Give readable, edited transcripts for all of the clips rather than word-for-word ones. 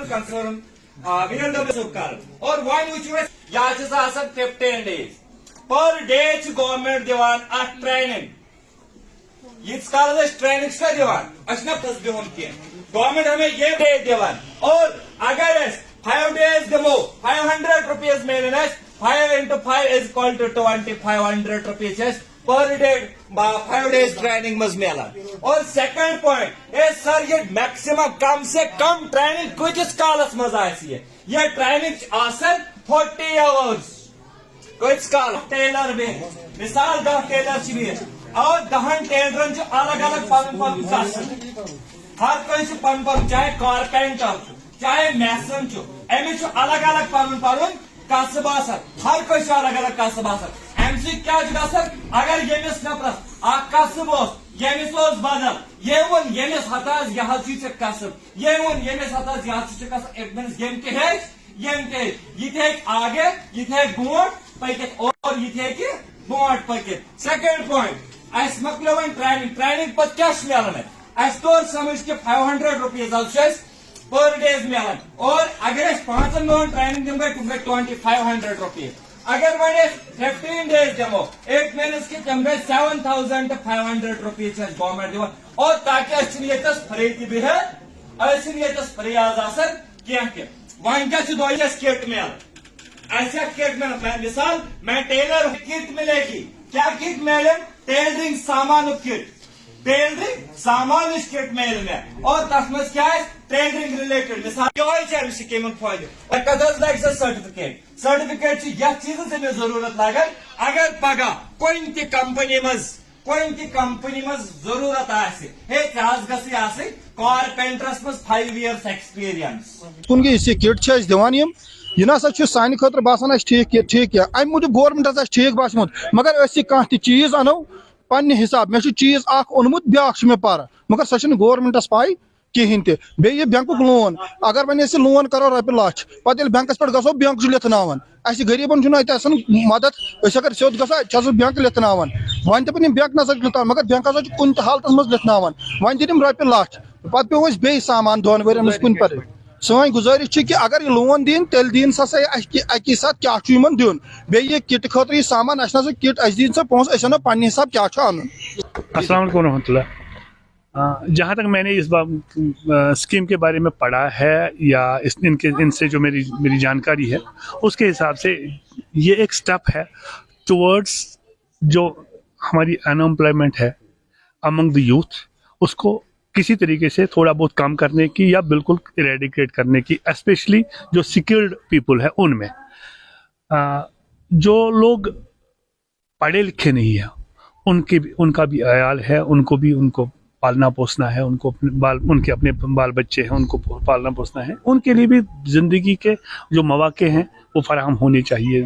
concern और वन वुचो 15 days per day गवर्नमेंट दिवान ट्रेनिंग यीस काल ट्रेनिंग दिवान बिहुन कह गवर्नमेंट हमें ये डे दिवान और अगर 5 days दिमो 500 rupees Milan 5 into 5 is equal to 2500 rupees per day 5 days training मज मिलान और सेकंड पॉइंट सर ये मैक्सिमम कम से कम ट्रेनिंग कुछ कालस मज ये ट्रेनिंग 40 hours कुछ काल टेलर भी मिसाल 10 टेलर भी और 10 टेलर अलग अलग पन कस हर कह पन चाहे कारपेंटर चाहे मैसन अमिस अलग अलग पन कसब हर कह अलग अलग कसब अमि क्या अगर यमिस नफरस कसब यमिस बदल ये वोन यमिस हता यह कसब ये वोन यमिस हता यह कसब यम ये आगे ये ब्रोट पकित और ये ब्रोट पकित सेकंड पॉइंट अस मकलो वन ट्रेनिंग पे क्या मिलान अस तोर समझ कि 500 rupees पर डेज मिलान और अगर 5 दिन ट्रेनिंग दिम गई 2500 rupees अगर वे 15 days दमो 8 means कि तम गई 7500 rupees गवर्नमेंट दिवान और ताकि फ्री तह फ्री आज कह वन क्या किट मिल किट मिल मिसाल मैं टेलर किट मिलेगी क्या किट मिले टेलरिंग सामान किट टेलरिंग सामान किट मिल में और तथ मज क्या टेलरिंग रिलेटेड मिसाल स्कीम फायदे कद लग सर्टिफिकेट चीज अमिस जरूरत लगन अगर पगह कुन कंपनी मज जरूरत हे कारपेंटरस मज 5 years एक्सपीरियंस किट दिवान यह ना सान खुद बासान ठीक अमि मूजूब गवर्नमेंट ठीक बासमुत मगर कह चीज अनो पन्ने हिसाब मे चीज ओनमुत ब्या मे पर मगर सो गवर्नमेंटस पाई कहें बे बैंक लोन अगर वन लोन करो रॉपे लाच पे बैंकस पे गो बैंक लिथनावन गरीबन मदद अगर सोद गो बैंक लिथनावन वन दिन बैंक नजर लिथान मगर बैंक कुन हालत मज लिथनावन वन दिन रॉपे लाच पे पे बे सामान 2 वन कुन पर सन गुजारिश कि अगर ये लोन दिन तेल दिन सा अकी साथ क्या दिन बे किट खतर यह सामान किट दिन सा पोस पे हिसाब क्या अन अस्सलाम वालेकुम रहमतुल्लाह। जहाँ तक मैंने इस स्कीम के बारे में पढ़ा है या इनसे जो मेरी जानकारी है उसके हिसाब से ये एक स्टेप है टुवर्ड्स जो हमारी अनएम्प्लॉयमेंट है अमंग द यूथ उसको किसी तरीके से थोड़ा बहुत कम करने की या बिल्कुल इरेडिकेट करने की, स्पेशली जो स्किल्ड पीपल है उनमें। जो लोग पढ़े लिखे नहीं है उनका भी अयाल है, उनको पालना पोसना है, उनके अपने बाल बच्चे हैं उनको पालना पोसना है, उनके लिए भी ज़िंदगी के जो मौके हैं वो फराहम होने चाहिए,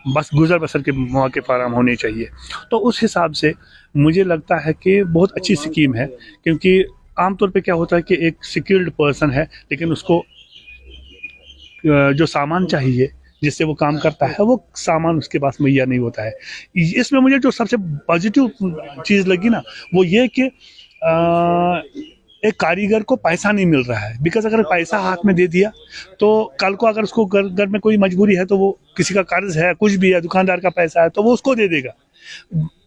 बस गुजर बसर के मौके फराहम होने चाहिए। तो उस हिसाब से मुझे लगता है कि बहुत अच्छी स्कीम है, क्योंकि आमतौर पे क्या होता है कि एक स्किल्ड पर्सन है लेकिन उसको जो सामान चाहिए जिससे वो काम करता है वो सामान उसके पास मुहैया नहीं होता है। इसमें मुझे जो सबसे पॉजिटिव चीज़ लगी ना वो ये कि एक कारीगर को पैसा नहीं मिल रहा है, बिकॉज अगर पैसा हाथ में दे दिया तो कल को अगर उसको घर में कोई मजबूरी है तो वो किसी का कर्ज है कुछ भी है, दुकानदार का पैसा है तो वो उसको दे देगा,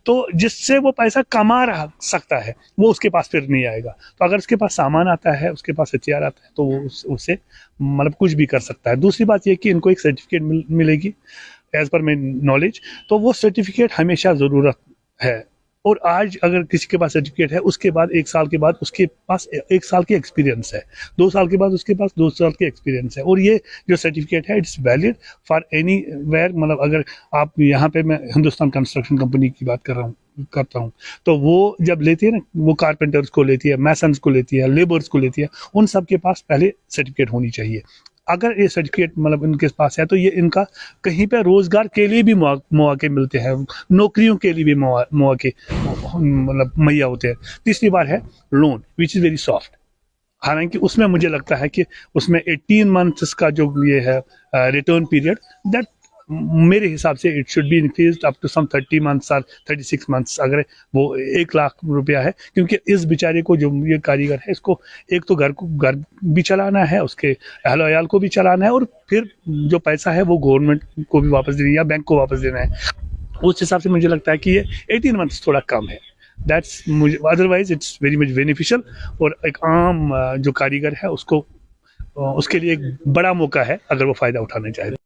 तो जिससे वो पैसा कमा रहा सकता है वो उसके पास फिर नहीं आएगा। तो अगर उसके पास सामान आता है, उसके पास हथियार आता है तो वो उससे मतलब कुछ भी कर सकता है। दूसरी बात ये कि इनको एक सर्टिफिकेट मिलेगी एज पर माई नॉलेज, तो वो सर्टिफिकेट हमेशा ज़रूरत है। और आज अगर किसी के पास सर्टिफिकेट है उसके बाद 1 साल के बाद उसके पास 1 साल की एक्सपीरियंस है, 2 साल के बाद उसके पास 2 साल की एक्सपीरियंस है, और ये जो सर्टिफिकेट है it's valid for anywhere. मतलब अगर आप यहाँ पे मैं हिंदुस्तान कंस्ट्रक्शन कंपनी की बात करता हूँ तो वो जब लेती है ना, वो कारपेंटर्स को लेती है, मैसन्स को लेती है, लेबर्स को लेती है, उन सब के पास पहले सर्टिफिकेट होनी चाहिए। अगर ये सर्टिफिकेट मतलब इनके पास है तो ये इनका कहीं पे रोजगार के लिए भी मौके मिलते हैं, नौकरियों के लिए भी मौके मतलब मुहैया होते हैं। तीसरी बात है loan which is very soft, हालांकि उसमें मुझे लगता है कि उसमें 18 months का जो ये है रिटर्न पीरियड दैट मेरे हिसाब से it should be increased up to some 30 months और 36 मंथ्स, अगर वो 1 लाख रुपया है, क्योंकि इस बेचारे को, जो ये कारीगर है, इसको एक तो घर भी चलाना है, उसके अहल वयाल को भी चलाना है, और फिर जो पैसा है वो गवर्नमेंट को भी वापस देना है या बैंक को वापस देना है। उस हिसाब से मुझे लगता है कि ये 18 मंथ्स थोड़ा कम है। दैट्स मुझे, otherwise it's very much beneficial, और एक आम जो कारीगर है उसको, उसके लिए एक बड़ा मौका है अगर वो फ़ायदा उठाना चाहे।